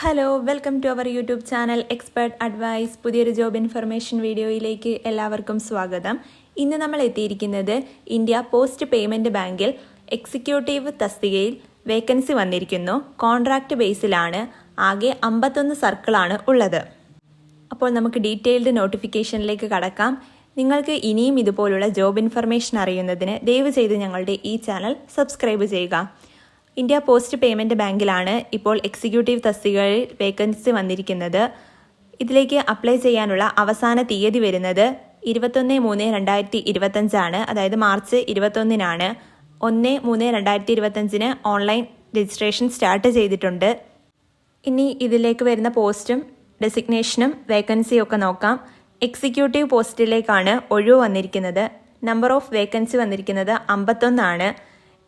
Hello, welcome to our YouTube channel expert advice. പുതിയൊരു job information വീഡിയോയിലേക്ക് എല്ലാവർക്കും സ്വാഗതം. ഇന്ന് നമ്മൾ എത്തിയിരിക്കുന്നത് ഇന്ത്യ പോസ്റ്റ് പേയ്മെൻറ്റ് ബാങ്കിൽ എക്സിക്യൂട്ടീവ് തസ്തികയിൽ വേക്കൻസി വന്നിരിക്കുന്നു. കോൺട്രാക്റ്റ് ബേസിലാണ്. ആകെ 51 സർക്കിളാണ് ഉള്ളത്. അപ്പോൾ നമുക്ക് ഡീറ്റെയിൽഡ് നോട്ടിഫിക്കേഷനിലേക്ക് കടക്കാം. നിങ്ങൾക്ക് ഇനിയും ഇതുപോലുള്ള ജോബ് ഇൻഫർമേഷൻ അറിയുന്നതിന് ദയവ് ചെയ്ത് ഞങ്ങളുടെ ഈ ചാനൽ സബ്സ്ക്രൈബ് ചെയ്യുക. ഇന്ത്യ പോസ്റ്റ് പേയ്മെൻറ്റ് ബാങ്കിലാണ് ഇപ്പോൾ എക്സിക്യൂട്ടീവ് തസ്തികകളിൽ വേക്കൻസി വന്നിരിക്കുന്നത്. ഇതിലേക്ക് അപ്ലൈ ചെയ്യാനുള്ള അവസാന തീയതി വരുന്നത് 21/3/2025 അതായത് മാർച്ച് 21 1/3/2025 ഓൺലൈൻ രജിസ്ട്രേഷൻ സ്റ്റാർട്ട് ചെയ്തിട്ടുണ്ട്. ഇനി ഇതിലേക്ക് വരുന്ന പോസ്റ്റും ഡെസിഗ്നേഷനും വേക്കൻസിയും ഒക്കെ നോക്കാം. എക്സിക്യൂട്ടീവ് പോസ്റ്റിലേക്കാണ് ഒഴിവ് വന്നിരിക്കുന്നത്. നമ്പർ ഓഫ് വേക്കൻസി വന്നിരിക്കുന്നത് 51 ആണ്.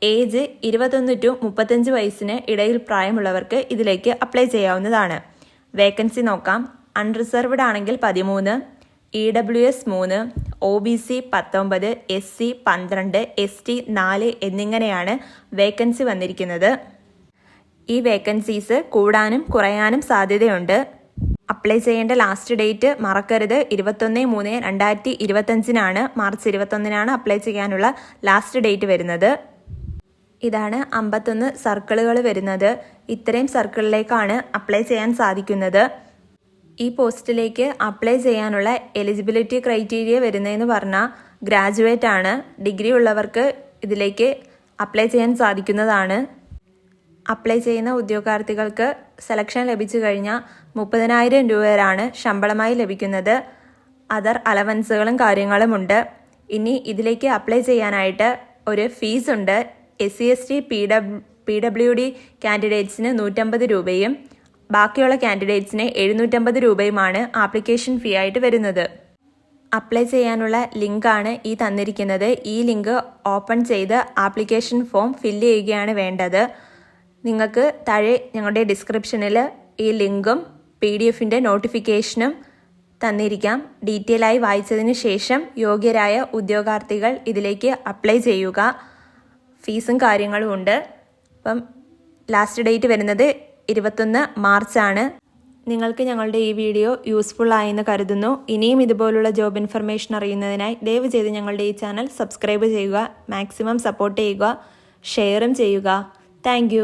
ഏജ് 21 to 35 വയസ്സിന് ഇടയിൽ പ്രായമുള്ളവർക്ക് ഇതിലേക്ക് അപ്ലൈ ചെയ്യാവുന്നതാണ്. വേക്കൻസി നോക്കാം. അൺറിസർവ്ഡ് ആണെങ്കിൽ 13, EWS 3, OBC 19, SC 12, ST 4 എന്നിങ്ങനെയാണ് വേക്കൻസി വന്നിരിക്കുന്നത്. ഈ വേക്കൻസീസ് കൂടാനും കുറയാനും സാധ്യതയുണ്ട്. അപ്ലൈ ചെയ്യേണ്ട ലാസ്റ്റ് ഡേറ്റ് മറക്കരുത്, 21/3/2025 മാർച്ച് 21 അപ്ലൈ ചെയ്യാനുള്ള ലാസ്റ്റ് ഡേറ്റ് വരുന്നത്. ഇതാണ് 51 സർക്കിളുകൾ വരുന്നത്. ഇത്രയും സർക്കിളിലേക്കാണ് അപ്ലൈ ചെയ്യാൻ സാധിക്കുന്നത്. ഈ പോസ്റ്റിലേക്ക് അപ്ലൈ ചെയ്യാനുള്ള എലിജിബിലിറ്റി ക്രൈറ്റീരിയ വരുന്നതെന്ന് പറഞ്ഞാൽ ഗ്രാജുവേറ്റ് ആണ്. ഡിഗ്രി ഉള്ളവർക്ക് ഇതിലേക്ക് അപ്ലൈ ചെയ്യാൻ സാധിക്കുന്നതാണ്. അപ്ലൈ ചെയ്യുന്ന ഉദ്യോഗാർത്ഥികൾക്ക് സെലക്ഷൻ ലഭിച്ചു കഴിഞ്ഞാൽ 30,000 രൂപ വരെയാണ് ശമ്പളമായി ലഭിക്കുന്നത്. അതർ അലവൻസുകളും കാര്യങ്ങളുമുണ്ട്. ഇനി ഇതിലേക്ക് അപ്ലൈ ചെയ്യാനായിട്ട് ഒരു ഫീസ് ഉണ്ട്. SC/ST PWD കാൻഡിഡേറ്റ്സിന് 150 രൂപയും ബാക്കിയുള്ള കാൻഡിഡേറ്റ്സിന് 750 രൂപയുമാണ് ആപ്ലിക്കേഷൻ ഫീ ആയിട്ട് വരുന്നത്. അപ്ലൈ ചെയ്യാനുള്ള ലിങ്കാണ് ഈ തന്നിരിക്കുന്നത്. ഈ ലിങ്ക് ഓപ്പൺ ചെയ്ത് ആപ്ലിക്കേഷൻ ഫോം ഫില്ല് ചെയ്യുകയാണ് വേണ്ടത്. നിങ്ങൾക്ക് താഴെ ഞങ്ങളുടെ ഡിസ്ക്രിപ്ഷനിൽ ഈ ലിങ്കും PDF നോട്ടിഫിക്കേഷനും തന്നിരിക്കാം. ഡീറ്റെയിൽ ആയി വായിച്ചതിന് ശേഷം യോഗ്യരായ ഉദ്യോഗാർത്ഥികൾ ഇതിലേക്ക് അപ്ലൈ ചെയ്യുക. ഫീസും കാര്യങ്ങളും ഉണ്ട്. അപ്പം ലാസ്റ്റ് ഡേറ്റ് വരുന്നത് 21 മാർച്ചാണ്. നിങ്ങൾക്ക് ഞങ്ങളുടെ ഈ വീഡിയോ യൂസ്ഫുൾ ആയെന്ന് കരുതുന്നു. ഇനിയും ഇതുപോലുള്ള ജോബ് ഇൻഫർമേഷൻ അറിയുന്നതിനായി ദയവ് ചെയ്ത് ഞങ്ങളുടെ ഈ ചാനൽ സബ്സ്ക്രൈബ് ചെയ്യുക. മാക്സിമം സപ്പോർട്ട് ചെയ്യുക, ഷെയറും ചെയ്യുക. താങ്ക്